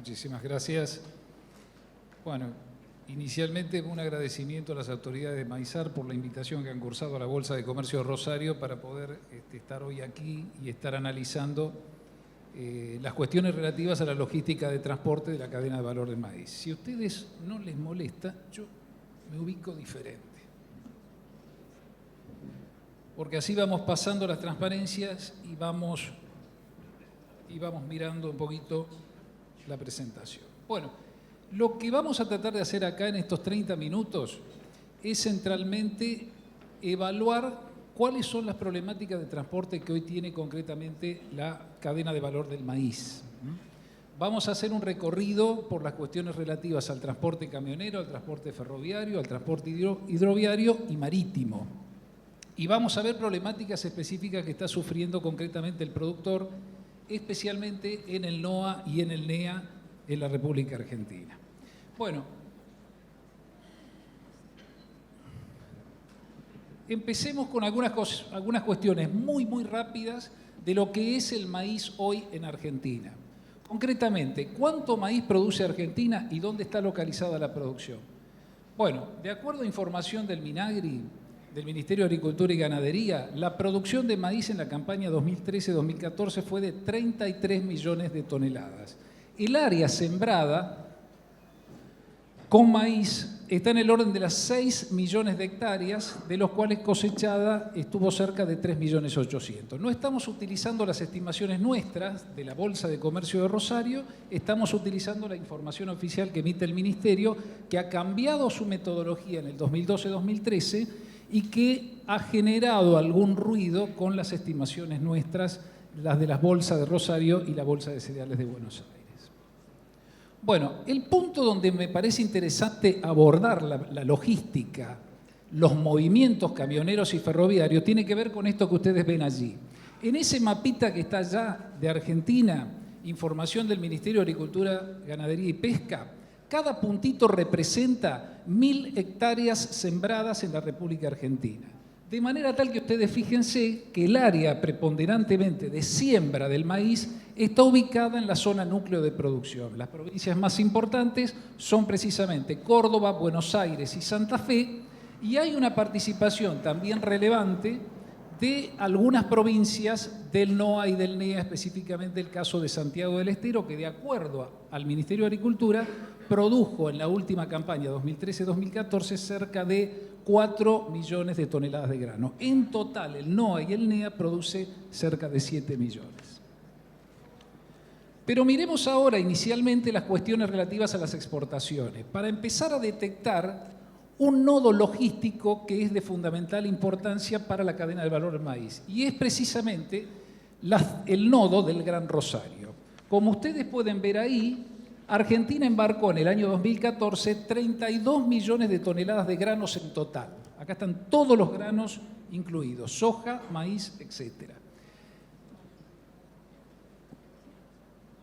Muchísimas gracias. Bueno, inicialmente un agradecimiento a las autoridades de Maizar por la invitación que han cursado a la Bolsa de Comercio de Rosario para poder estar hoy aquí y estar analizando las cuestiones relativas a la logística de transporte de la cadena de valor del maíz. Si a ustedes no les molesta, yo me ubico diferente. Porque así vamos pasando las transparencias y vamos mirando un poquito la presentación. Bueno, lo que vamos a tratar de hacer acá en estos 30 minutos es centralmente evaluar cuáles son las problemáticas de transporte que hoy tiene concretamente la cadena de valor del maíz. Vamos a hacer un recorrido por las cuestiones relativas al transporte camionero, al transporte ferroviario, al transporte hidroviario y marítimo. Y vamos a ver problemáticas específicas que está sufriendo concretamente el productor, especialmente en el NOA y en el NEA en la República Argentina. Bueno, empecemos con algunas cuestiones muy rápidas de lo que es el maíz hoy en Argentina. Concretamente, ¿cuánto maíz produce Argentina y dónde está localizada la producción? Bueno, de acuerdo a información del MINAGRI, del Ministerio de Agricultura y Ganadería, la producción de maíz en la campaña 2013-2014 fue de 33 millones de toneladas. El área sembrada con maíz está en el orden de las 6 millones de hectáreas, de los cuales cosechada estuvo cerca de 3.800.000. No estamos utilizando las estimaciones nuestras de la Bolsa de Comercio de Rosario, estamos utilizando la información oficial que emite el Ministerio, que ha cambiado su metodología en el 2012-2013 y que ha generado algún ruido con las estimaciones nuestras, las de las bolsas de Rosario y la Bolsa de Cereales de Buenos Aires. Bueno, el punto donde me parece interesante abordar la logística, los movimientos camioneros y ferroviarios, tiene que ver con esto que ustedes ven allí. En ese mapita que está allá de Argentina, información del Ministerio de Agricultura, Ganadería y Pesca, cada puntito representa 1.000 hectáreas sembradas en la República Argentina. De manera tal que ustedes fíjense que el área preponderantemente de siembra del maíz está ubicada en la zona núcleo de producción. Las provincias más importantes son precisamente Córdoba, Buenos Aires y Santa Fe, y hay una participación también relevante de algunas provincias del NOA y del NEA, específicamente el caso de Santiago del Estero, que de acuerdo al Ministerio de Agricultura produjo en la última campaña 2013-2014 cerca de 4 millones de toneladas de grano. En total, el NOA y el NEA produce cerca de 7 millones. Pero miremos ahora inicialmente las cuestiones relativas a las exportaciones, para empezar a detectar un nodo logístico que es de fundamental importancia para la cadena de valor del maíz, y es precisamente el nodo del Gran Rosario. Como ustedes pueden ver ahí, Argentina embarcó en el año 2014 32 millones de toneladas de granos en total. Acá están todos los granos incluidos, soja, maíz, etc.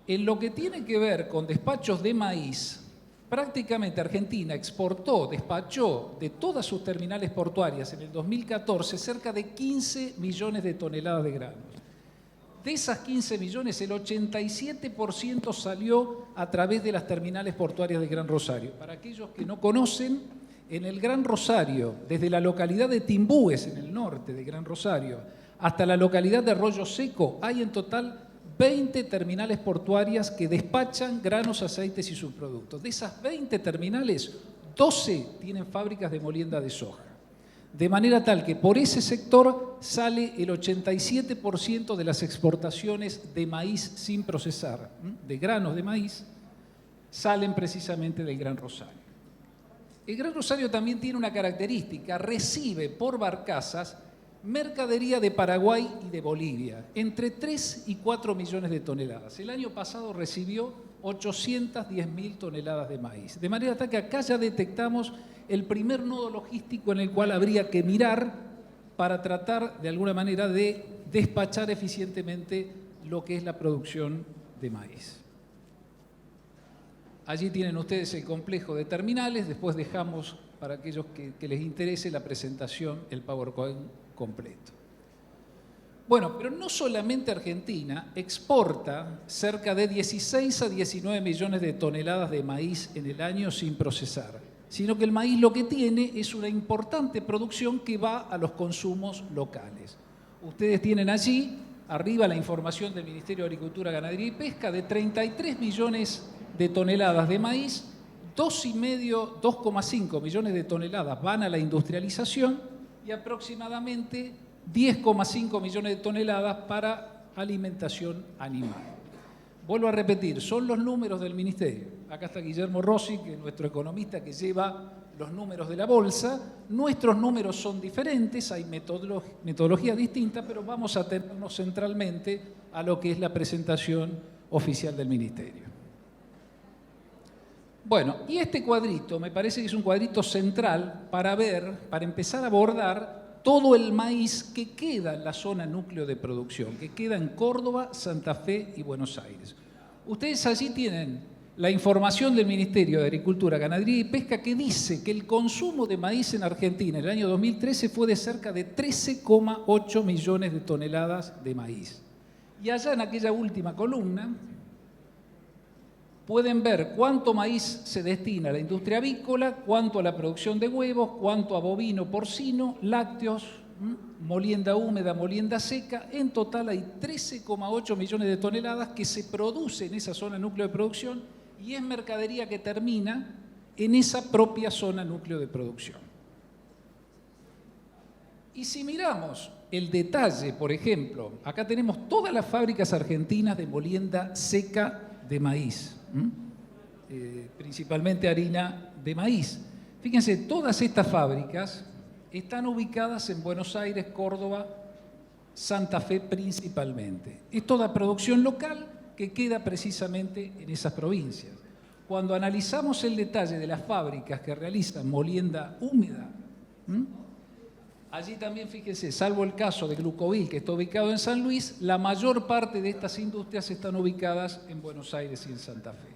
En lo que tiene que ver con despachos de maíz, prácticamente Argentina despachó de todas sus terminales portuarias en el 2014 cerca de 15 millones de toneladas de granos. De esas 15 millones, el 87% salió a través de las terminales portuarias del Gran Rosario. Para aquellos que no conocen, en el Gran Rosario, desde la localidad de Timbúes, en el norte de Gran Rosario, hasta la localidad de Arroyo Seco, hay en total 20 terminales portuarias que despachan granos, aceites y subproductos. De esas 20 terminales, 12 tienen fábricas de molienda de soja. De manera tal que por ese sector sale el 87% de las exportaciones de maíz sin procesar, de granos de maíz, salen precisamente del Gran Rosario. El Gran Rosario también tiene una característica, recibe por barcazas mercadería de Paraguay y de Bolivia, entre 3 y 4 millones de toneladas. El año pasado recibió 810.000 toneladas de maíz. De manera tal que acá ya detectamos el primer nodo logístico en el cual habría que mirar para tratar de alguna manera de despachar eficientemente lo que es la producción de maíz. Allí tienen ustedes el complejo de terminales, después dejamos para aquellos que les interese la presentación, el PowerPoint completo. Bueno, pero no solamente Argentina exporta cerca de 16 a 19 millones de toneladas de maíz en el año sin procesar, sino que el maíz lo que tiene es una importante producción que va a los consumos locales. Ustedes tienen allí, arriba, la información del Ministerio de Agricultura, Ganadería y Pesca de 33 millones de toneladas de maíz, 2,5 millones de toneladas van a la industrialización y aproximadamente 10,5 millones de toneladas para alimentación animal. Vuelvo a repetir, son los números del Ministerio. Acá está Guillermo Rossi, que es nuestro economista que lleva los números de la bolsa. Nuestros números son diferentes, hay metodología distinta, pero vamos a atenernos centralmente a lo que es la presentación oficial del Ministerio. Bueno, y este cuadrito me parece que es un cuadrito central para empezar a abordar todo el maíz que queda en la zona núcleo de producción, que queda en Córdoba, Santa Fe y Buenos Aires. Ustedes allí tienen la información del Ministerio de Agricultura, Ganadería y Pesca que dice que el consumo de maíz en Argentina en el año 2013 fue de cerca de 13,8 millones de toneladas de maíz. Y allá en aquella última columna pueden ver cuánto maíz se destina a la industria avícola, cuánto a la producción de huevos, cuánto a bovino, porcino, lácteos, molienda húmeda, molienda seca. En total hay 13,8 millones de toneladas que se produce en esa zona núcleo de producción y es mercadería que termina en esa propia zona núcleo de producción. Y si miramos el detalle, por ejemplo, acá tenemos todas las fábricas argentinas de molienda seca de maíz. Principalmente harina de maíz. Fíjense, todas estas fábricas están ubicadas en Buenos Aires, Córdoba, Santa Fe principalmente. Es toda producción local que queda precisamente en esas provincias. Cuando analizamos el detalle de las fábricas que realizan molienda húmeda, allí también, fíjense, salvo el caso de Glucovil, que está ubicado en San Luis, la mayor parte de estas industrias están ubicadas en Buenos Aires y en Santa Fe.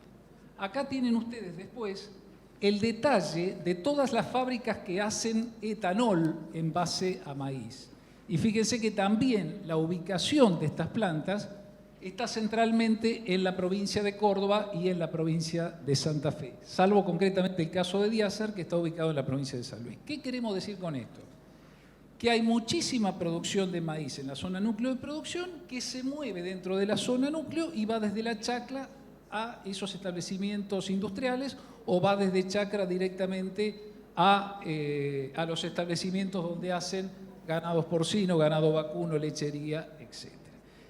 Acá tienen ustedes después el detalle de todas las fábricas que hacen etanol en base a maíz. Y fíjense que también la ubicación de estas plantas está centralmente en la provincia de Córdoba y en la provincia de Santa Fe, salvo concretamente el caso de Diácer, que está ubicado en la provincia de San Luis. ¿Qué queremos decir con esto? Que hay muchísima producción de maíz en la zona núcleo de producción que se mueve dentro de la zona núcleo y va desde la chacra a esos establecimientos industriales o va desde chacra directamente a los establecimientos donde hacen ganados porcino, ganado vacuno, lechería, etc.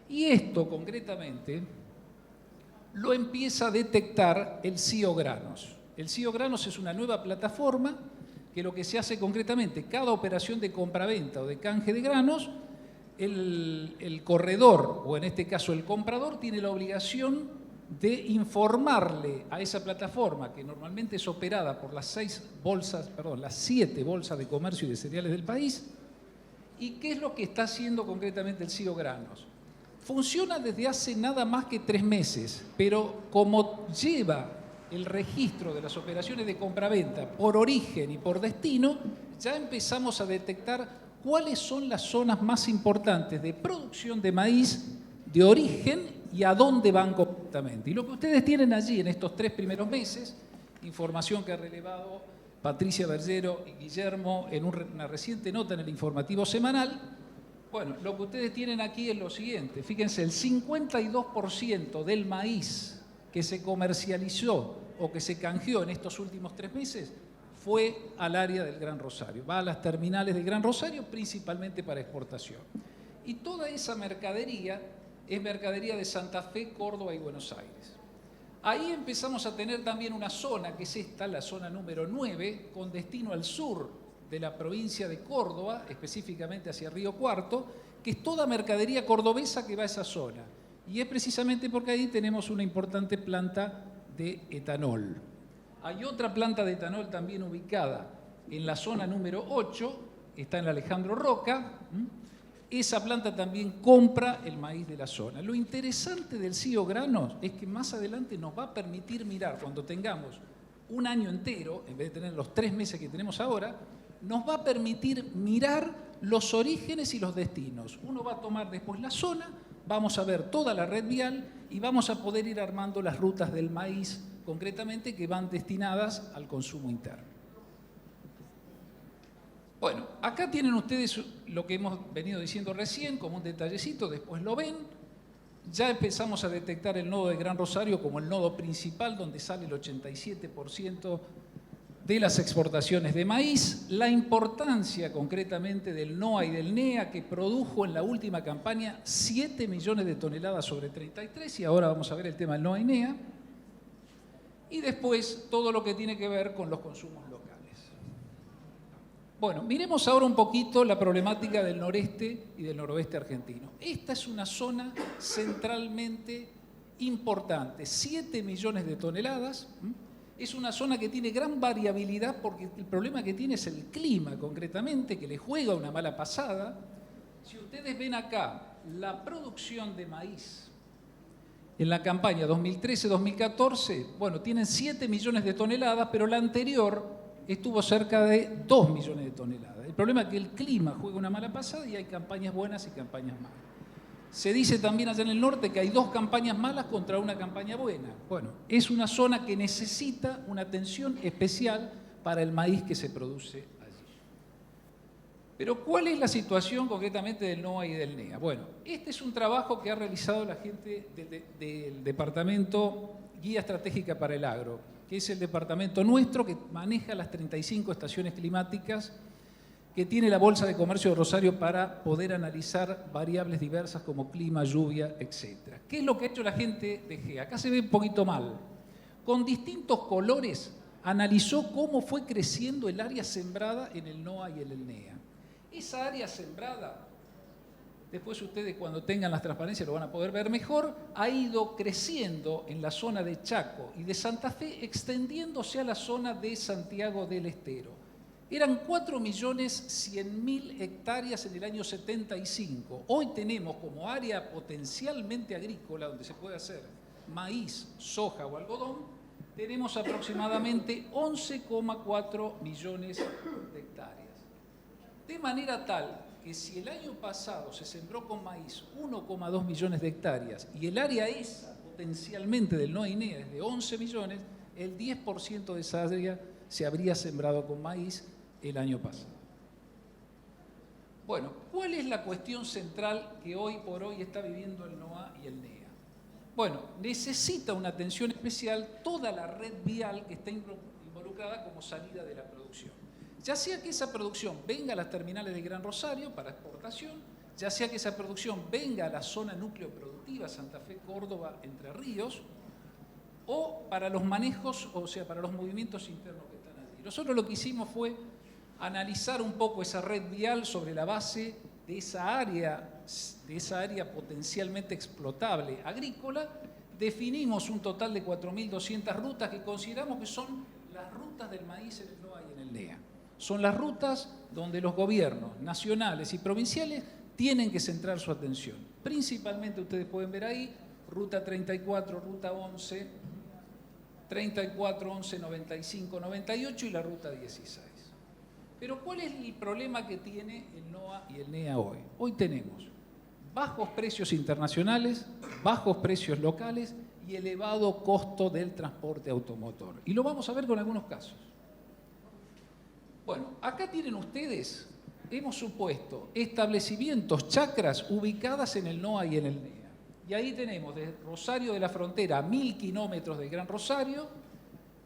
Y esto concretamente lo empieza a detectar el CIO Granos. El CIO Granos es una nueva plataforma que lo que se hace concretamente, cada operación de compraventa o de canje de granos, el corredor, o en este caso el comprador, tiene la obligación de informarle a esa plataforma, que normalmente es operada por las 7 bolsas de comercio y de cereales del país, y qué es lo que está haciendo concretamente el CIO Granos. Funciona desde hace nada más que 3 meses, pero como lleva el registro de las operaciones de compraventa por origen y por destino, ya empezamos a detectar cuáles son las zonas más importantes de producción de maíz de origen y a dónde van completamente. Y lo que ustedes tienen allí en estos 3 primeros meses, información que ha relevado Patricia Bergero y Guillermo en una reciente nota en el informativo semanal. Bueno, lo que ustedes tienen aquí es lo siguiente. Fíjense, el 52% del maíz que se comercializó o que se canjeó en estos últimos 3 meses fue al área del Gran Rosario. Va a las terminales del Gran Rosario principalmente para exportación. Y toda esa mercadería es mercadería de Santa Fe, Córdoba y Buenos Aires. Ahí empezamos a tener también una zona, que es esta, la zona número 9, con destino al sur de la provincia de Córdoba, específicamente hacia Río Cuarto, que es toda mercadería cordobesa que va a esa zona. Y es precisamente porque ahí tenemos una importante planta de etanol. Hay otra planta de etanol también ubicada en la zona número 8, está en Alejandro Roca. Esa planta también compra el maíz de la zona. Lo interesante del CIO Granos es que más adelante nos va a permitir mirar, cuando tengamos un año entero, en vez de tener los 3 meses que tenemos ahora, nos va a permitir mirar los orígenes y los destinos. Uno va a tomar después la zona, vamos a ver toda la red vial y vamos a poder ir armando las rutas del maíz, concretamente, que van destinadas al consumo interno. Bueno, acá tienen ustedes lo que hemos venido diciendo recién, como un detallecito, después lo ven. Ya empezamos a detectar el nodo de Gran Rosario como el nodo principal, donde sale el 87% de las exportaciones de maíz. La importancia concretamente del NOA y del NEA, que produjo en la última campaña 7 millones de toneladas sobre 33, y ahora vamos a ver el tema del NOA y NEA. Y después todo lo que tiene que ver con los consumos locales. Bueno, miremos ahora un poquito la problemática del noreste y del noroeste argentino. Esta es una zona centralmente importante, 7 millones de toneladas. Es una zona que tiene gran variabilidad porque el problema que tiene es el clima, concretamente, que le juega una mala pasada. Si ustedes ven acá la producción de maíz en la campaña 2013-2014, bueno, tienen 7 millones de toneladas, pero la anterior estuvo cerca de 2 millones de toneladas. El problema es que el clima juega una mala pasada y hay campañas buenas y campañas malas. Se dice también allá en el norte que hay 2 campañas malas contra una campaña buena. Bueno, es una zona que necesita una atención especial para el maíz que se produce allí. Pero ¿cuál es la situación concretamente del NOA y del NEA? Bueno, este es un trabajo que ha realizado la gente del Departamento Guía Estratégica para el Agro, que es el departamento nuestro que maneja las 35 estaciones climáticas que tiene la Bolsa de Comercio de Rosario para poder analizar variables diversas como clima, lluvia, etc. ¿Qué es lo que ha hecho la gente de GEA? Acá se ve un poquito mal. Con distintos colores analizó cómo fue creciendo el área sembrada en el NOA y en el NEA. Esa área sembrada, después ustedes cuando tengan las transparencias lo van a poder ver mejor, ha ido creciendo en la zona de Chaco y de Santa Fe, extendiéndose a la zona de Santiago del Estero. Eran 4.100.000 hectáreas en el año 75. Hoy tenemos como área potencialmente agrícola, donde se puede hacer maíz, soja o algodón, tenemos aproximadamente 11,4 millones de hectáreas. De manera tal que si el año pasado se sembró con maíz 1,2 millones de hectáreas y el área esa potencialmente del NOA y NEA es de 11 millones, el 10% de esa área se habría sembrado con maíz el año pasado. Bueno, ¿cuál es la cuestión central que hoy por hoy está viviendo el NOA y el NEA? Bueno, necesita una atención especial toda la red vial que está involucrada como salida de la producción. Ya sea que esa producción venga a las terminales de Gran Rosario para exportación, ya sea que esa producción venga a la zona núcleo productiva, Santa Fe, Córdoba, Entre Ríos, o para los manejos, o sea, para los movimientos internos que están allí. Nosotros lo que hicimos fue analizar un poco esa red vial sobre la base de esa área potencialmente explotable agrícola. Definimos un total de 4.200 rutas que consideramos que son las rutas del maíz en el NOA y en el NEA. Son las rutas donde los gobiernos nacionales y provinciales tienen que centrar su atención. Principalmente ustedes pueden ver ahí, ruta 34, ruta 11, 34, 11, 95, 98 y la ruta 16. Pero ¿cuál es el problema que tiene el NOA y el NEA hoy? Hoy tenemos bajos precios internacionales, bajos precios locales y elevado costo del transporte automotor. Y lo vamos a ver con algunos casos. Bueno, acá tienen ustedes, hemos supuesto, establecimientos, chacras ubicadas en el NOA y en el NEA. Y ahí tenemos de Rosario de la Frontera a 1.000 kilómetros de Gran Rosario,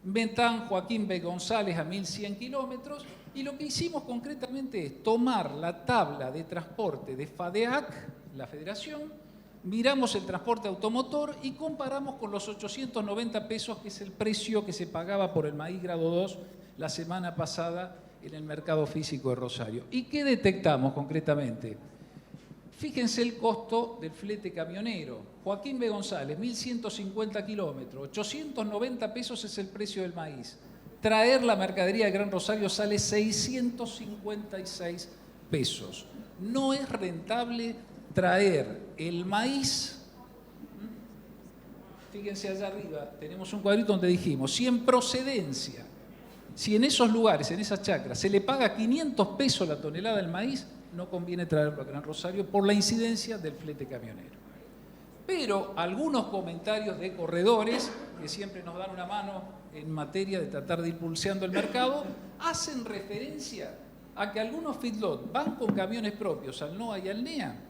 Betán, Joaquín B. González a 1.100 kilómetros, y lo que hicimos concretamente es tomar la tabla de transporte de FADEAC, la federación, miramos el transporte automotor y comparamos con los 890 pesos, que es el precio que se pagaba por el maíz grado 2 la semana pasada en el mercado físico de Rosario. ¿Y qué detectamos concretamente? Fíjense el costo del flete camionero. Joaquín B. González, 1.150 kilómetros, 890 pesos es el precio del maíz. Traer la mercadería de Gran Rosario sale 656 pesos. No es rentable traer el maíz. Fíjense allá arriba, tenemos un cuadrito donde dijimos, si en procedencia, si en esos lugares, en esas chacras, se le paga 500 pesos la tonelada del maíz, no conviene traerlo a Gran Rosario por la incidencia del flete camionero. Pero algunos comentarios de corredores, que siempre nos dan una mano en materia de tratar de ir pulseando el mercado, hacen referencia a que algunos feedlot van con camiones propios al NOA y al NEA,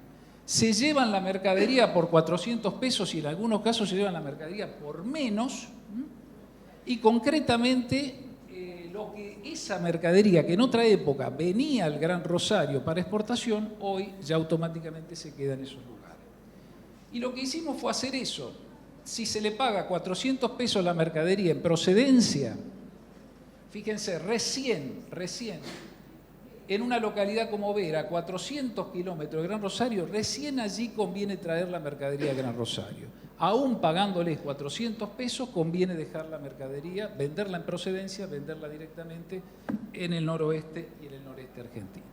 se llevan la mercadería por 400 pesos y en algunos casos se llevan la mercadería por menos, y concretamente lo que esa mercadería que en otra época venía al Gran Rosario para exportación, hoy ya automáticamente se queda en esos lugares. Y lo que hicimos fue hacer eso. Si se le paga 400 pesos la mercadería en procedencia, fíjense, recién, en una localidad como Vera, 400 kilómetros de Gran Rosario, recién allí conviene traer la mercadería a Gran Rosario. Aún pagándoles 400 pesos, conviene dejar la mercadería, venderla en procedencia, venderla directamente en el noroeste y en el noreste argentino.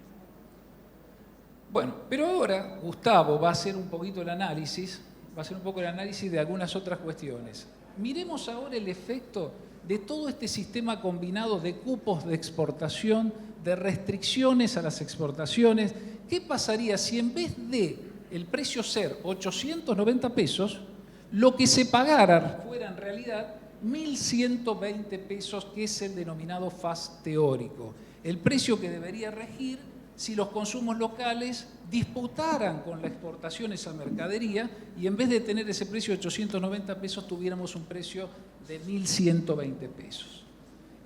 Bueno, pero ahora Gustavo va a hacer un poquito el análisis, de algunas otras cuestiones. Miremos ahora el efecto de todo este sistema combinado de cupos de exportación, de restricciones a las exportaciones. ¿Qué pasaría si en vez de el precio ser 890 pesos, lo que se pagara fuera en realidad 1.120 pesos, que es el denominado FAS teórico? El precio que debería regir si los consumos locales disputaran con la exportación esa mercadería y en vez de tener ese precio de 890 pesos tuviéramos un precio de 1.120 pesos.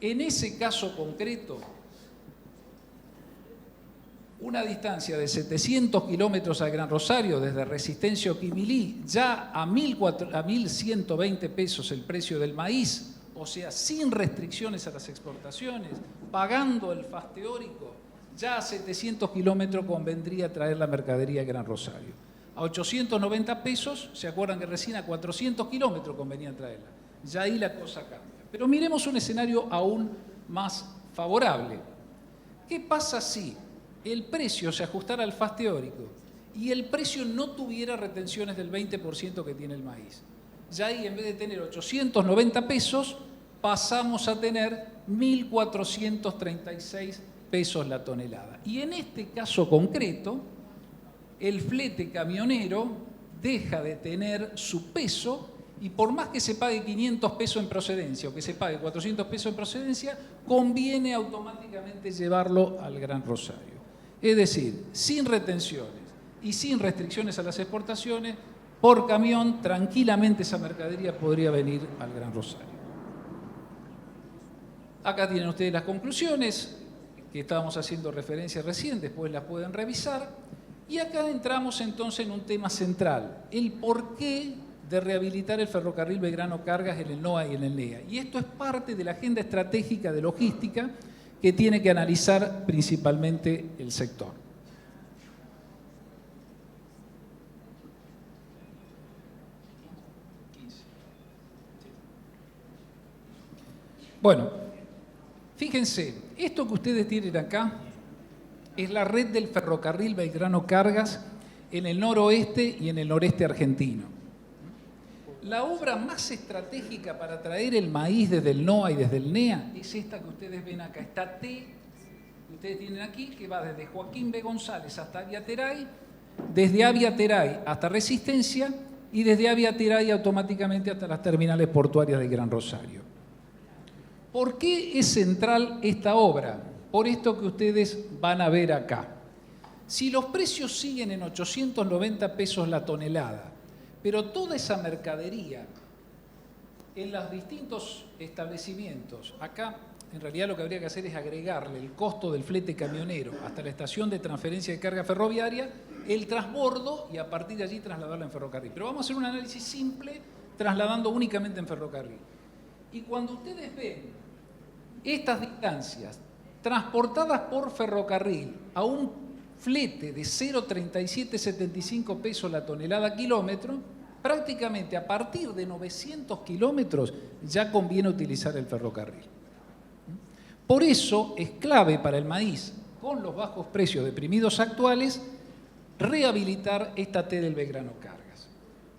En ese caso concreto, una distancia de 700 kilómetros a Gran Rosario desde Resistencia o Quimilí, ya a 1.120 pesos el precio del maíz, o sea, sin restricciones a las exportaciones, pagando el FAS teórico, ya a 700 kilómetros convendría traer la mercadería a Gran Rosario. A 890 pesos, ¿se acuerdan que recién a 400 kilómetros convenía traerla? Ya ahí la cosa cambia. Pero miremos un escenario aún más favorable. ¿Qué pasa si el precio se ajustara al FAS teórico y el precio no tuviera retenciones del 20% que tiene el maíz? Ya ahí, en vez de tener 890 pesos, pasamos a tener 1.436 pesos la tonelada. Y en este caso concreto, el flete camionero deja de tener su peso y por más que se pague 500 pesos en procedencia o que se pague 400 pesos en procedencia, conviene automáticamente llevarlo al Gran Rosario. Es decir, sin retenciones y sin restricciones a las exportaciones, por camión, tranquilamente esa mercadería podría venir al Gran Rosario. Acá tienen ustedes las conclusiones que estábamos haciendo referencia recién, después las pueden revisar. Y acá entramos entonces en un tema central, el porqué de rehabilitar el ferrocarril Belgrano Cargas en el NOA y en el NEA. Y esto es parte de la agenda estratégica de logística que tiene que analizar principalmente el sector. Bueno, fíjense, esto que ustedes tienen acá es la red del ferrocarril Belgrano Cargas en el noroeste y en el noreste argentino. La obra más estratégica para traer el maíz desde el NOA y desde el NEA es esta que ustedes ven acá, esta T que ustedes tienen aquí, que va desde Joaquín B. González hasta Aviateray, desde Aviateray hasta Resistencia y desde Aviateray automáticamente hasta las terminales portuarias de Gran Rosario. ¿Por qué es central esta obra? Por esto que ustedes van a ver acá. Si los precios siguen en 890 pesos la tonelada, pero toda esa mercadería en los distintos establecimientos, acá en realidad lo que habría que hacer es agregarle el costo del flete camionero hasta la estación de transferencia de carga ferroviaria, el transbordo y a partir de allí trasladarla en ferrocarril. Pero vamos a hacer un análisis simple trasladando únicamente en ferrocarril. Y cuando ustedes ven estas distancias transportadas por ferrocarril a un flete de 0,3775 pesos la tonelada kilómetro, prácticamente a partir de 900 kilómetros ya conviene utilizar el ferrocarril. Por eso es clave para el maíz, con los bajos precios deprimidos actuales, rehabilitar esta T del Belgrano Cargas.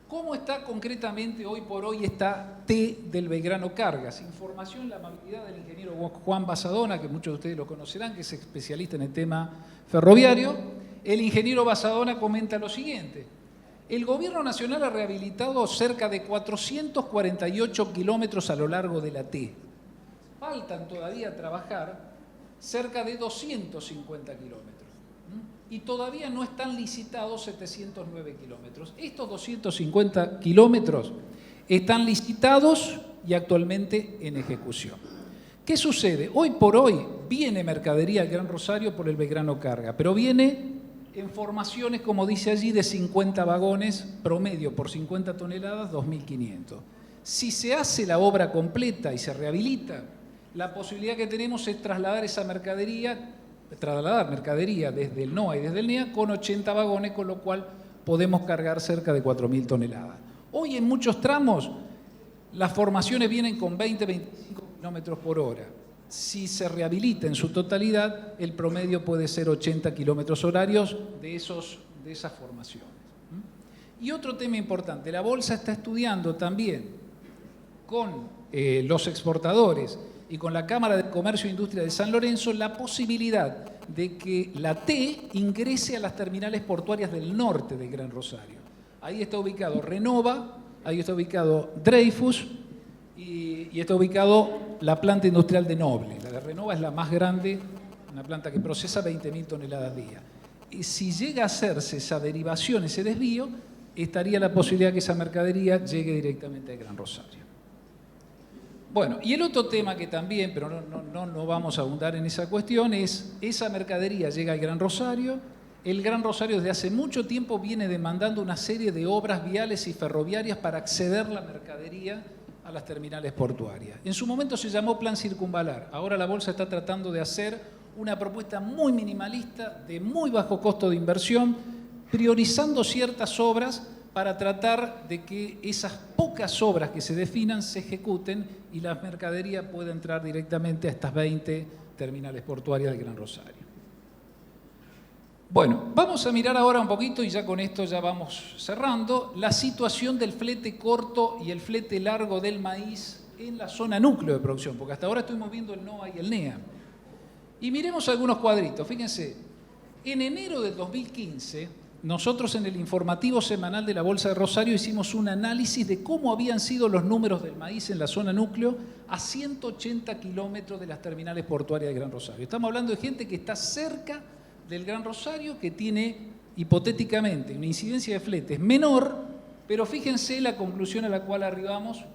¿Cómo está concretamente hoy por hoy esta T del Belgrano Cargas? Información, la amabilidad del ingeniero Juan Basadona, que muchos de ustedes lo conocerán, que es especialista en el tema ferroviario, el ingeniero Basadona comenta lo siguiente: el gobierno nacional ha rehabilitado cerca de 448 kilómetros a lo largo de la T. Faltan todavía trabajar cerca de 250 kilómetros. Y todavía no están licitados 709 kilómetros. Estos 250 kilómetros están licitados y actualmente en ejecución. ¿Qué sucede? Hoy por hoy viene mercadería al Gran Rosario por el Belgrano Carga, pero viene en formaciones, como dice allí, de 50 vagones, promedio por 50 toneladas, 2.500. Si se hace la obra completa y se rehabilita, la posibilidad que tenemos es trasladar mercadería desde el NOA y desde el NEA con 80 vagones, con lo cual podemos cargar cerca de 4.000 toneladas. Hoy en muchos tramos las formaciones vienen con 20-25 kilómetros por hora. Si se rehabilita en su totalidad, el promedio puede ser 80 kilómetros horarios de esas formaciones. Y otro tema importante, la Bolsa está estudiando también con los exportadores y con la Cámara de Comercio e Industria de San Lorenzo la posibilidad de que la T ingrese a las terminales portuarias del norte del Gran Rosario. Ahí está ubicado Renova, ahí está ubicado Dreyfus y está ubicado la planta industrial de Noble. La de Renova es la más grande, una planta que procesa 20.000 toneladas al día. Y si llega a hacerse esa derivación, ese desvío, estaría la posibilidad que esa mercadería llegue directamente al Gran Rosario. Bueno, y el otro tema que también, pero no vamos a abundar en esa cuestión, es esa mercadería llega al Gran Rosario. El Gran Rosario desde hace mucho tiempo viene demandando una serie de obras viales y ferroviarias para acceder la mercadería a las terminales portuarias. En su momento se llamó Plan Circunvalar. Ahora la Bolsa está tratando de hacer una propuesta muy minimalista, de muy bajo costo de inversión, priorizando ciertas obras para tratar de que esas pocas obras que se definan se ejecuten y la mercadería pueda entrar directamente a estas 20 terminales portuarias del Gran Rosario. Bueno, vamos a mirar ahora un poquito, y ya con esto ya vamos cerrando, la situación del flete corto y el flete largo del maíz en la zona núcleo de producción, porque hasta ahora estuvimos viendo el NOA y el NEA. Y miremos algunos cuadritos. Fíjense, en enero del 2015, nosotros en el informativo semanal de la Bolsa de Rosario hicimos un análisis de cómo habían sido los números del maíz en la zona núcleo a 180 kilómetros de las terminales portuarias del Gran Rosario. Estamos hablando de gente que está cerca del Gran Rosario, que tiene hipotéticamente una incidencia de fletes menor, pero fíjense la conclusión a la cual arribamos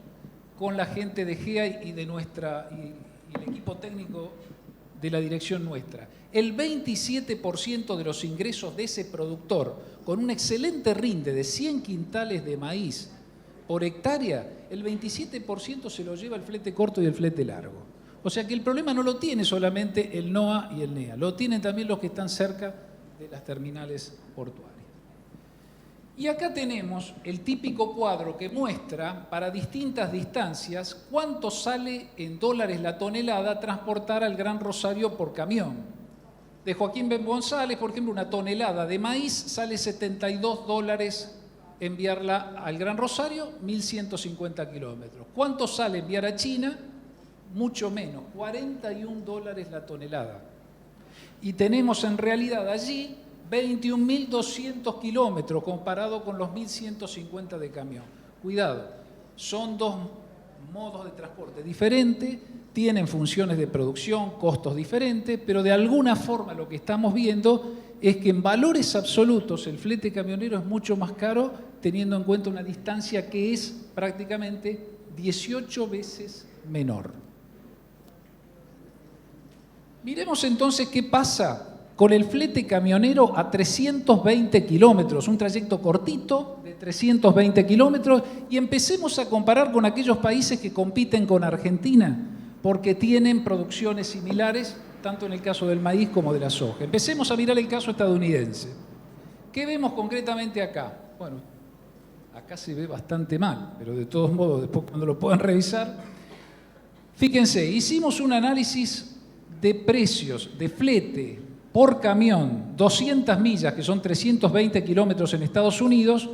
con la gente de GEA y de y el equipo técnico de la dirección nuestra. El 27% de los ingresos de ese productor, con un excelente rinde de 100 quintales de maíz por hectárea, el 27% se lo lleva el flete corto y el flete largo. O sea que el problema no lo tiene solamente el NOA y el NEA, lo tienen también los que están cerca de las terminales portuarias. Y acá tenemos el típico cuadro que muestra para distintas distancias cuánto sale en dólares la tonelada transportar al Gran Rosario por camión. De Joaquín Ben González, por ejemplo, una tonelada de maíz sale $72 enviarla al Gran Rosario, 1.150 kilómetros. ¿Cuánto sale enviar a China? Mucho menos, $41 la tonelada. Y tenemos en realidad allí 21.200 kilómetros comparado con los 1.150 de camión. Cuidado, son dos modos de transporte diferentes, tienen funciones de producción, costos diferentes, pero de alguna forma lo que estamos viendo es que en valores absolutos el flete camionero es mucho más caro, teniendo en cuenta una distancia que es prácticamente 18 veces menor. Miremos entonces qué pasa con el flete camionero a 320 kilómetros, un trayecto cortito de 320 kilómetros, y empecemos a comparar con aquellos países que compiten con Argentina, porque tienen producciones similares, tanto en el caso del maíz como de la soja. Empecemos a mirar el caso estadounidense. ¿Qué vemos concretamente acá? Bueno, acá se ve bastante mal, pero de todos modos, después cuando lo puedan revisar, fíjense, hicimos un análisis de precios de flete por camión, 200 millas, que son 320 kilómetros en Estados Unidos,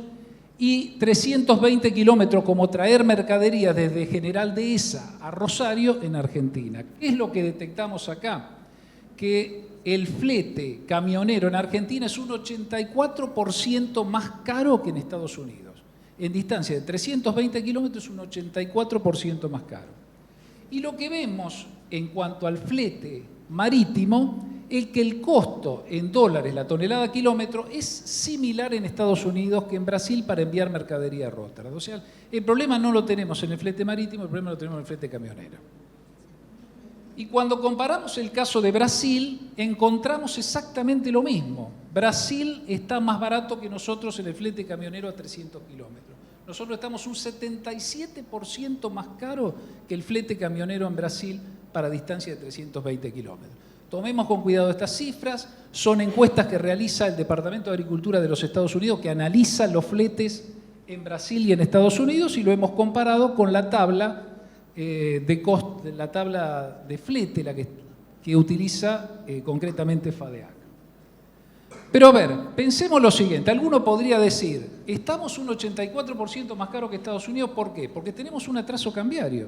y 320 kilómetros como traer mercadería desde General Dehesa a Rosario en Argentina. ¿Qué es lo que detectamos acá? Que el flete camionero en Argentina es un 84% más caro que en Estados Unidos. En distancia de 320 kilómetros es un 84% más caro. Y lo que vemos en cuanto al flete marítimo es que el costo en dólares la tonelada kilómetro es similar en Estados Unidos que en Brasil para enviar mercadería a Rotterdam. O sea, el problema no lo tenemos en el flete marítimo, el problema lo tenemos en el flete camionero. Y cuando comparamos el caso de Brasil, encontramos exactamente lo mismo. Brasil está más barato que nosotros en el flete camionero a 300 kilómetros. Nosotros estamos un 77% más caro que el flete camionero en Brasil para distancia de 320 kilómetros. Tomemos con cuidado estas cifras, son encuestas que realiza el Departamento de Agricultura de los Estados Unidos que analiza los fletes en Brasil y en Estados Unidos y lo hemos comparado con la tabla la tabla de flete que utiliza concretamente FADEAC. Pero a ver, pensemos lo siguiente, alguno podría decir, estamos un 84% más caro que Estados Unidos, ¿por qué? Porque tenemos un atraso cambiario.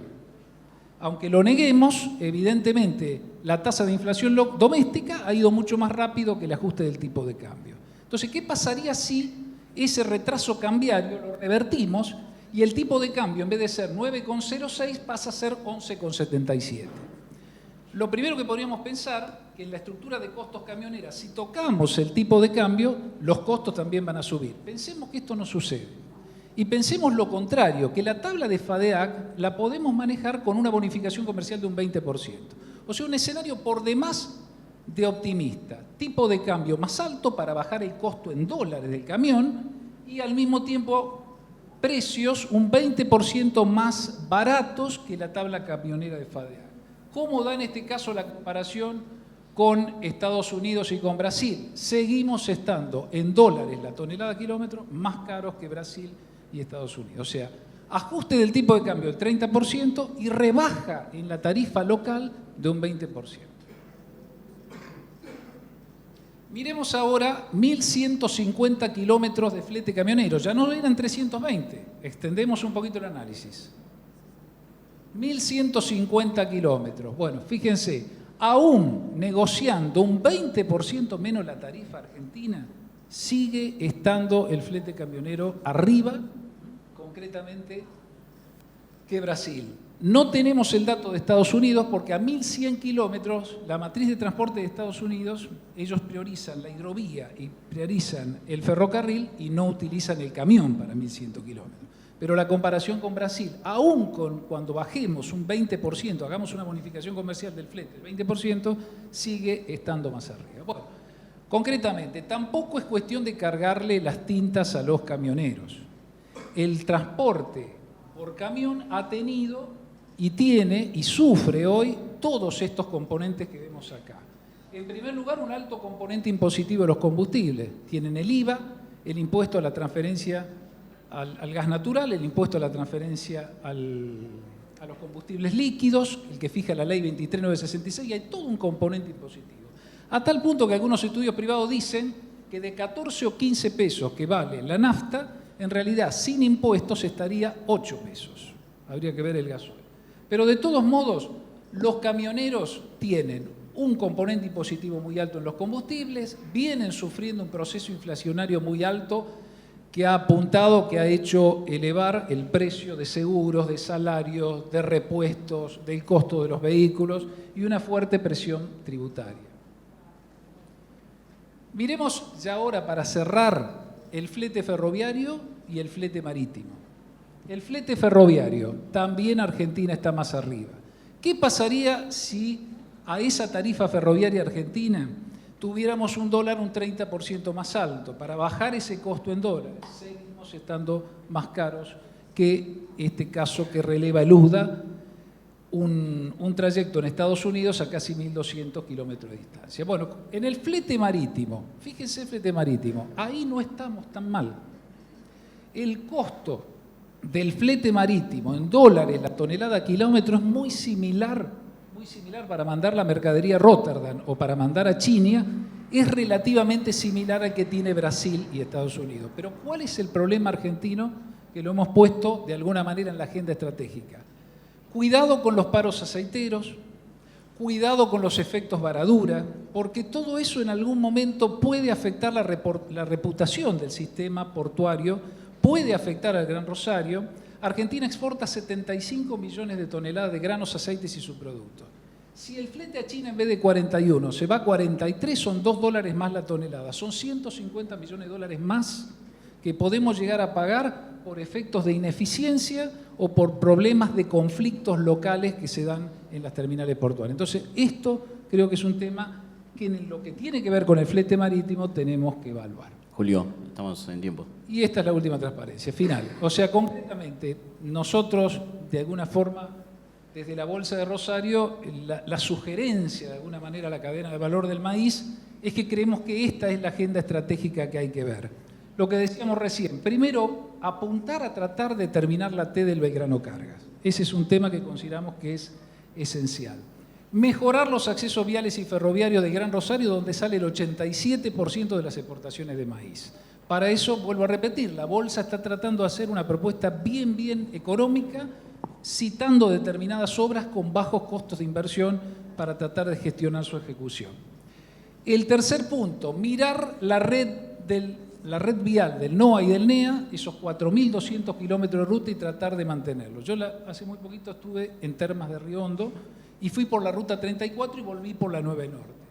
Aunque lo neguemos, evidentemente la tasa de inflación doméstica ha ido mucho más rápido que el ajuste del tipo de cambio. Entonces, ¿qué pasaría si ese retraso cambiario lo revertimos y el tipo de cambio en vez de ser 9,06 pasa a ser 11,77? Lo primero que podríamos pensar que en la estructura de costos camionera, si tocamos el tipo de cambio, los costos también van a subir. Pensemos que esto no sucede. Y pensemos lo contrario, que la tabla de FADEAC la podemos manejar con una bonificación comercial de un 20%. O sea, un escenario por demás de optimista. Tipo de cambio más alto para bajar el costo en dólares del camión y al mismo tiempo precios un 20% más baratos que la tabla camionera de FADEAC. ¿Cómo da en este caso la comparación con Estados Unidos y con Brasil? Seguimos estando en dólares la tonelada kilómetro más caros que Brasil y Estados Unidos. O sea, ajuste del tipo de cambio del 30% y rebaja en la tarifa local de un 20%. Miremos ahora 1.150 kilómetros de flete camionero. Ya no eran 320. Extendemos un poquito el análisis. 1.150 kilómetros. Bueno, fíjense, aún negociando un 20% menos la tarifa argentina, sigue estando el flete camionero arriba, concretamente, que Brasil. No tenemos el dato de Estados Unidos porque a 1.100 kilómetros, la matriz de transporte de Estados Unidos, ellos priorizan la hidrovía y priorizan el ferrocarril y no utilizan el camión para 1.100 kilómetros. Pero la comparación con Brasil, aún cuando bajemos un 20%, hagamos una bonificación comercial del flete, el 20%, sigue estando más arriba. Bueno, concretamente, tampoco es cuestión de cargarle las tintas a los camioneros. El transporte por camión ha tenido y tiene y sufre hoy todos estos componentes que vemos acá. En primer lugar, un alto componente impositivo de los combustibles. Tienen el IVA, el impuesto a la transferencia al gas natural, el impuesto a la transferencia a los combustibles líquidos, el que fija la ley 23966, y hay todo un componente impositivo. A tal punto que algunos estudios privados dicen que de 14 o 15 pesos que vale la nafta, en realidad sin impuestos estaría 8 pesos. Habría que ver el gasoil. Pero de todos modos, los camioneros tienen un componente impositivo muy alto en los combustibles, vienen sufriendo un proceso inflacionario muy alto que ha apuntado, que ha hecho elevar el precio de seguros, de salarios, de repuestos, del costo de los vehículos y una fuerte presión tributaria. Miremos ya ahora para cerrar el flete ferroviario y el flete marítimo. El flete ferroviario, también Argentina está más arriba. ¿Qué pasaría si a esa tarifa ferroviaria argentina tuviéramos un dólar un 30% más alto? Para bajar ese costo en dólares, seguimos estando más caros que este caso que releva el USDA, un trayecto en Estados Unidos a casi 1.200 kilómetros de distancia. Bueno, en el flete marítimo, fíjense el flete marítimo, ahí no estamos tan mal. El costo del flete marítimo en dólares la tonelada kilómetro es muy similar para mandar la mercadería a Rotterdam o para mandar a China, es relativamente similar al que tiene Brasil y Estados Unidos. Pero ¿cuál es el problema argentino que lo hemos puesto de alguna manera en la agenda estratégica? Cuidado con los paros aceiteros, cuidado con los efectos varadura, porque todo eso en algún momento puede afectar la reputación del sistema portuario, puede afectar al Gran Rosario. Argentina exporta 75 millones de toneladas de granos, aceites y subproductos. Si el flete a China en vez de 41 se va a 43, son $2 más la tonelada. Son 150 millones de dólares más que podemos llegar a pagar por efectos de ineficiencia o por problemas de conflictos locales que se dan en las terminales portuarias. Entonces, esto creo que es un tema que en lo que tiene que ver con el flete marítimo tenemos que evaluar. Julio, estamos en tiempo. Y esta es la última transparencia, final. O sea, concretamente, nosotros, de alguna forma, desde la Bolsa de Rosario, la sugerencia, de alguna manera, a la cadena de valor del maíz, es que creemos que esta es la agenda estratégica que hay que ver. Lo que decíamos recién, primero, apuntar a tratar de terminar la T del Belgrano Cargas. Ese es un tema que consideramos que es esencial. Mejorar los accesos viales y ferroviarios de Gran Rosario, donde sale el 87% de las exportaciones de maíz. Para eso, vuelvo a repetir, la Bolsa está tratando de hacer una propuesta bien económica, citando determinadas obras con bajos costos de inversión para tratar de gestionar su ejecución. El tercer punto, mirar la red vial del NOA y del NEA, esos 4.200 kilómetros de ruta y tratar de mantenerlos. Yo hace muy poquito estuve en Termas de Río Hondo y fui por la ruta 34 y volví por la 9 Norte.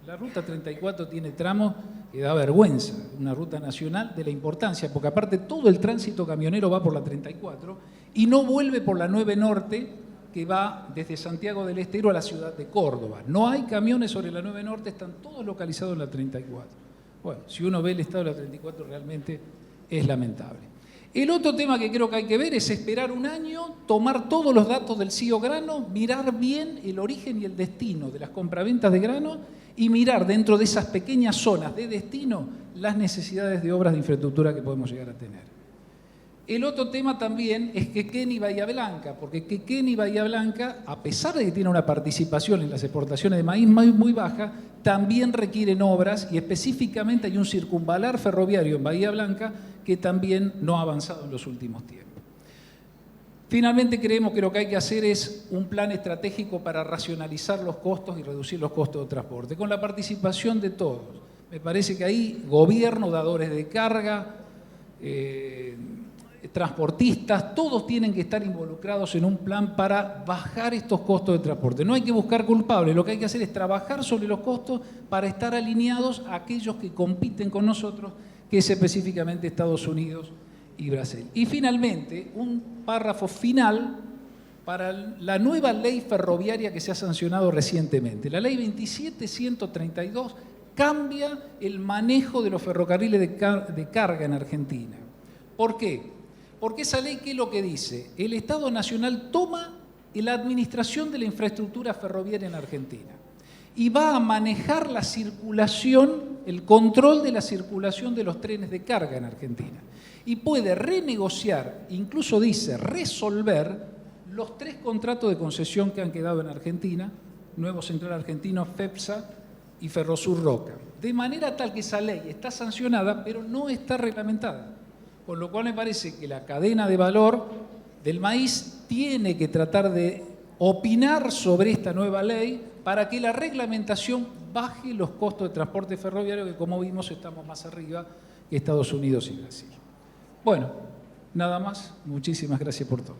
La ruta 34 tiene tramos que da vergüenza, una ruta nacional de la importancia, porque aparte todo el tránsito camionero va por la 34 y no vuelve por la 9 Norte, que va desde Santiago del Estero a la ciudad de Córdoba. No hay camiones sobre la 9 Norte, están todos localizados en la 34. Bueno, si uno ve el estado de la 34 realmente es lamentable. El otro tema que creo que hay que ver es esperar un año, tomar todos los datos del CIO grano, mirar bien el origen y el destino de las compraventas de grano y mirar dentro de esas pequeñas zonas de destino las necesidades de obras de infraestructura que podemos llegar a tener. El otro tema también es Quequén y Bahía Blanca, porque Quequén y Bahía Blanca, a pesar de que tiene una participación en las exportaciones de maíz muy baja, también requieren obras y específicamente hay un circunvalar ferroviario en Bahía Blanca que también no ha avanzado en los últimos tiempos. Finalmente creemos que lo que hay que hacer es un plan estratégico para racionalizar los costos y reducir los costos de transporte, con la participación de todos. Me parece que ahí gobierno, dadores de carga, transportistas, todos tienen que estar involucrados en un plan para bajar estos costos de transporte. No hay que buscar culpables, lo que hay que hacer es trabajar sobre los costos para estar alineados a aquellos que compiten con nosotros, que es específicamente Estados Unidos y Brasil. Y finalmente, un párrafo final para la nueva ley ferroviaria que se ha sancionado recientemente. La ley 27132 cambia el manejo de los ferrocarriles de carga en Argentina. ¿Por qué? Porque esa ley, ¿qué es lo que dice? El Estado Nacional toma la administración de la infraestructura ferroviaria en Argentina y va a manejar la circulación, el control de la circulación de los trenes de carga en Argentina. Y puede renegociar, incluso dice resolver, los 3 contratos de concesión que han quedado en Argentina, Nuevo Central Argentino, FEPSA y Ferrosur Roca. De manera tal que esa ley está sancionada, pero no está reglamentada. Con lo cual me parece que la cadena de valor del maíz tiene que tratar de opinar sobre esta nueva ley para que la reglamentación baje los costos de transporte ferroviario, que como vimos estamos más arriba que Estados Unidos y Brasil. Bueno, nada más. Muchísimas gracias por todo.